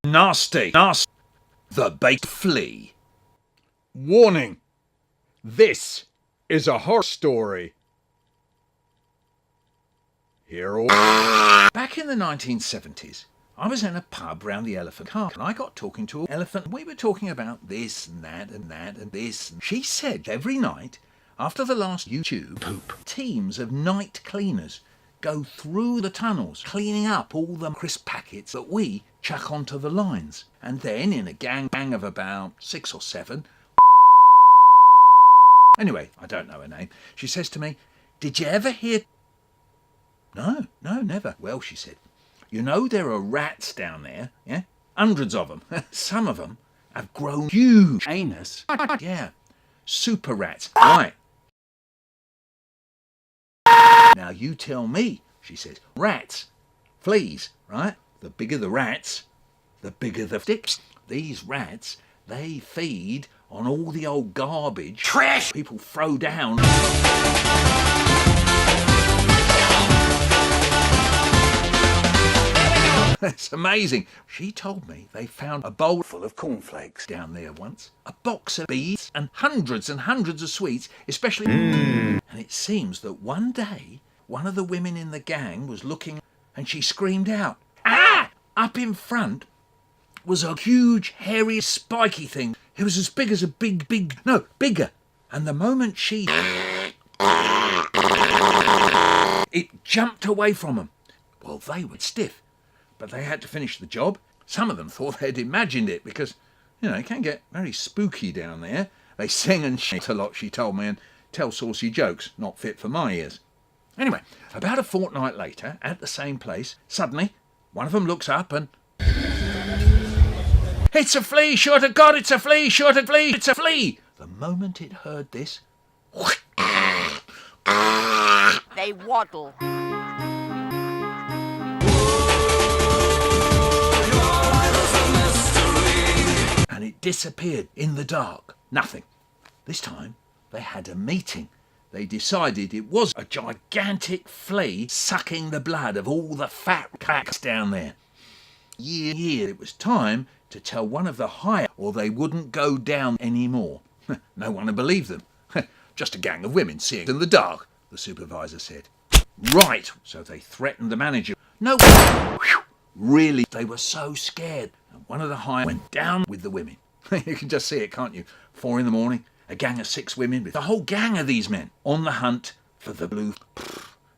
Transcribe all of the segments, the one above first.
Nasty. Nasty. The baked flea. Warning! This is a horror story. Back in the 1970s, I was in a pub round the Elephant Park and I got talking to an elephant. We were talking about this and that and that and this. And she said every night, after the last YouTube poop, teams of night cleaners go through the tunnels, cleaning up all the crisp packets that we chuck onto the lines. And then in a gang of about 6 or 7, anyway, I don't know her name, she says to me, "Did you ever hear..." No, never. Well, she said, "You know there are rats down there, yeah? Hundreds of them. Some of them have grown huge anus. Yeah, super rats. Right. Now you tell me," she says, "rats, fleas, right? The bigger the rats, the bigger the sticks. These rats, they feed on all the old garbage trash people throw down." It's amazing. She told me they found a bowl full of cornflakes down there once, a box of beads and hundreds of sweets, especially... And it seems that one day, one of the women in the gang was looking and she screamed out, "Ah!" Up in front was a huge, hairy, spiky thing. It was as big as a bigger. And the moment she... it jumped away from them. Well, they were stiff. But they had to finish the job. Some of them thought they'd imagined it because, it can get very spooky down there. They sing and shit a lot, she told me, and tell saucy jokes, not fit for my ears. Anyway, about a fortnight later, at the same place, suddenly, one of them looks up and... "It's a flea, sure to God, it's a flea, sure to flea, it's a flea!" The moment it heard this... They waddle. And it disappeared in the dark. Nothing. This time, they had a meeting. They decided it was a gigantic flea sucking the blood of all the fat cats down there. It was time to tell one of the higher, or they wouldn't go down anymore. No one would believe them. "Just a gang of women seeing in the dark," the supervisor said. Right, so they threatened the manager. No, really, they were so scared. And one of the higher went down with the women. You can just see it, can't you? 4 a.m, a gang of 6 women with the whole gang of these men on the hunt for the blue.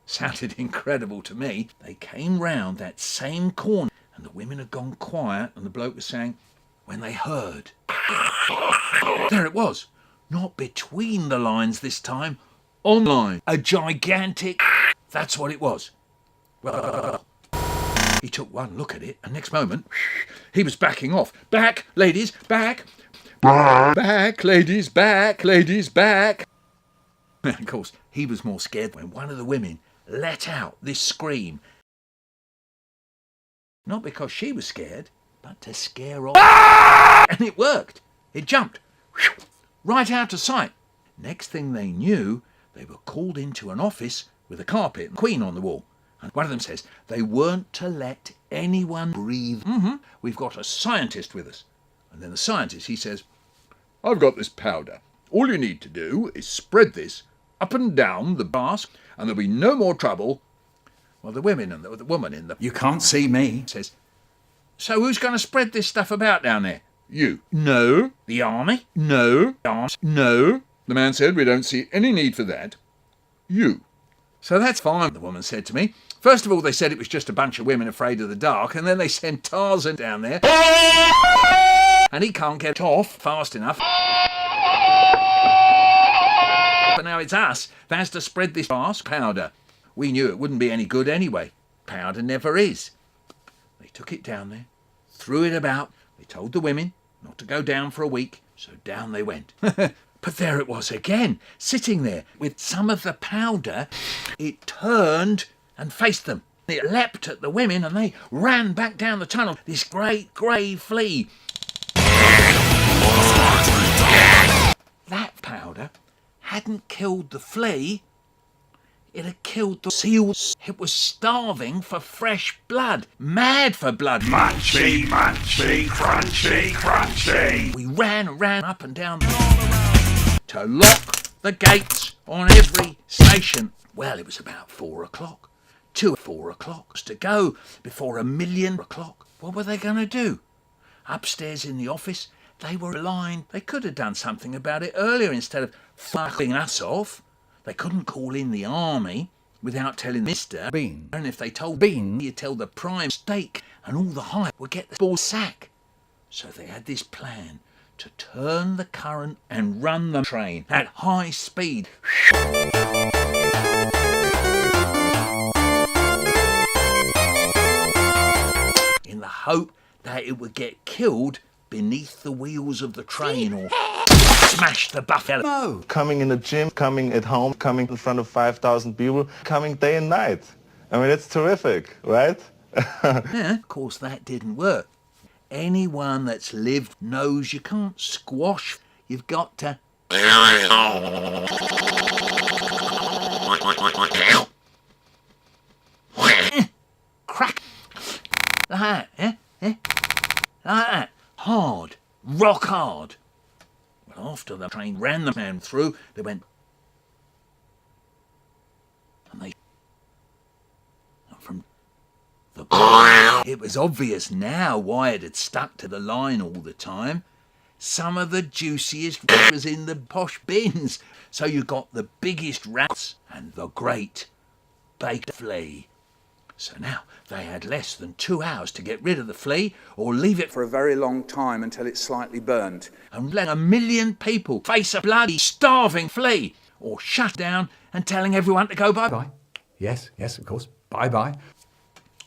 Sounded incredible to me. They came round that same corner and the women had gone quiet and the bloke was saying, when they heard. There it was. Not between the lines this time. Online. A gigantic... That's what it was. Well, he took one look at it and next moment, he was backing off. "Back, ladies, back. Back, ladies, back, ladies, back." Of course, he was more scared when one of the women let out this scream. Not because she was scared, but to scare off. And it worked. It jumped right out of sight. Next thing they knew, they were called into an office with a carpet and queen on the wall. And one of them says they weren't to let anyone breathe. We've got a scientist with us. And then the scientist, he says, "I've got this powder. All you need to do is spread this up and down the mask and there'll be no more trouble." Well, the women and the woman in the "You can't see me" says, "So who's going to spread this stuff about down there?" "You." "No." "The army?" "No." "Arse?" "No." The man said, "We don't see any need for that." "You." "So that's fine," the woman said to me. "First of all, they said it was just a bunch of women afraid of the dark, and then they sent Tarzan down there, and he can't get off fast enough. But now it's us that has to spread this mask powder. We knew it wouldn't be any good anyway. Powder never is." They took it down there, threw it about. They told the women not to go down for a week, so down they went. But there it was again, sitting there with some of the powder. It turned and faced them. It leapt at the women and they ran back down the tunnel. This great grey flea. That powder hadn't killed the flea. It had killed the seals. It was starving for fresh blood, mad for blood. Munchy, munchy, crunchy, crunchy. We ran up and down to lock the gates on every station. Well, it was about 4 o'clock. 4 o'clock to go before 1,000,000 o'clock. What were they going to do? Upstairs in the office, they were aligned. They could have done something about it earlier instead of fucking us off. They couldn't call in the army without telling Mr. Bean. And if they told Bean, you'd tell the prime stake and all the hype would get the ball sack. So they had this plan to turn the current and run the train at high speed. In the hope that it would get killed beneath the wheels of the train or smash the buffalo. No. Coming in the gym, coming at home, coming in front of 5,000 people, coming day and night. I mean, it's terrific, right? Yeah, of course, that didn't work. Anyone that's lived knows you can't squash. You've got to... crack. Like that, eh? Like that. Hard. Rock hard. Well, after the train ran the man through, they went... And they... From... The... It was obvious now why it had stuck to the line all the time. Some of the juiciest was in the posh bins. So you got the biggest rats and the great baked flea. So now they had less than 2 hours to get rid of the flea or leave it for a very long time until it's slightly burnt. and let 1,000,000 people face a bloody starving flea, or shut down and telling everyone to go bye-bye. Yes, of course. Bye-bye.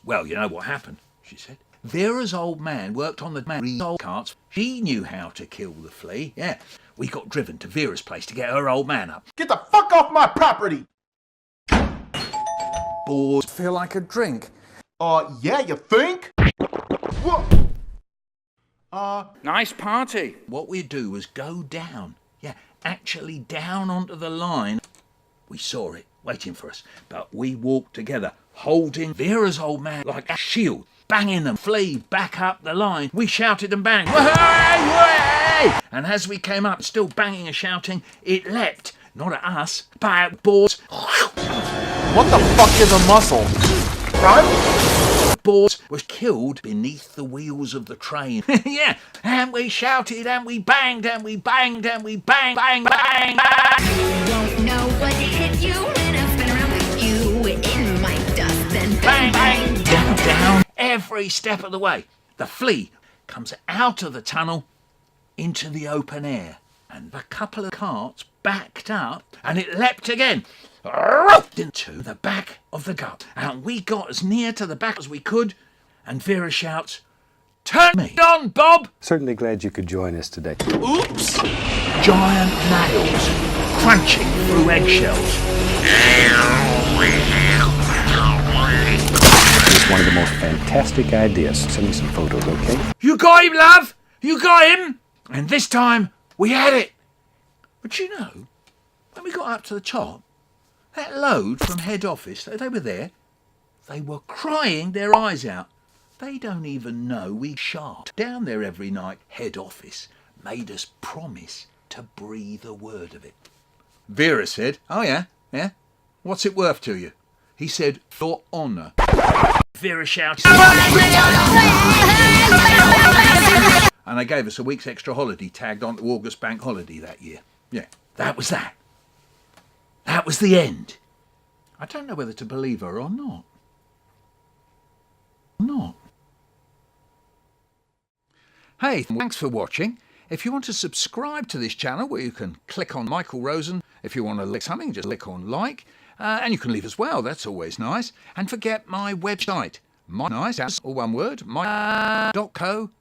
Well, you know what happened, she said. Vera's old man worked on the old carts. She knew how to kill the flea. Yeah, we got driven to Vera's place to get her old man up. Get the fuck off my property! Bored. Feel like a drink. Yeah, you think? What? Nice party. What we'd do was go down. Yeah, actually down onto the line. We saw it waiting for us, but we walked together, holding Vera's old man like a shield, banging them. Flea back up the line. We shouted and banged. Way! And as we came up, still banging and shouting, it leapt. Not at us, but at boards. What the fuck is a mussel? The board was killed beneath the wheels of the train. Yeah, and we shouted and we banged and we banged and we bang, bang, bang, bang. You won't know what hit you when I spin around with you in my dust. Then Bang, bang, down, down, every step of the way. The flea comes out of the tunnel into the open air, and the couple of carts backed up, and it leapt again into the back of the gut. And we got as near to the back as we could, and Vera shouts, "Turn me on, Bob!" Certainly glad you could join us today. Oops! Giant nails crunching through eggshells. It's one of the most fantastic ideas. Send me some photos, okay? You got him, love! You got him! And this time, we had it. But you know, when we got up to the top, that load from head office, they were there. They were crying their eyes out. They don't even know we sharp down there every night. Head office made us promise to breathe a word of it. Vera said, "Oh yeah? What's it worth to you?" He said, "For honour." Vera shouted, and they gave us a week's extra holiday tagged on to August bank holiday that year. Yeah, that was that. That was the end. I don't know whether to believe her or not. Hey, thanks for watching. If you want to subscribe to this channel, where you can click on Michael Rosen. If you want to like something, just click on like. And you can leave as well, that's always nice. And forget my website, all one word, my.co.uk.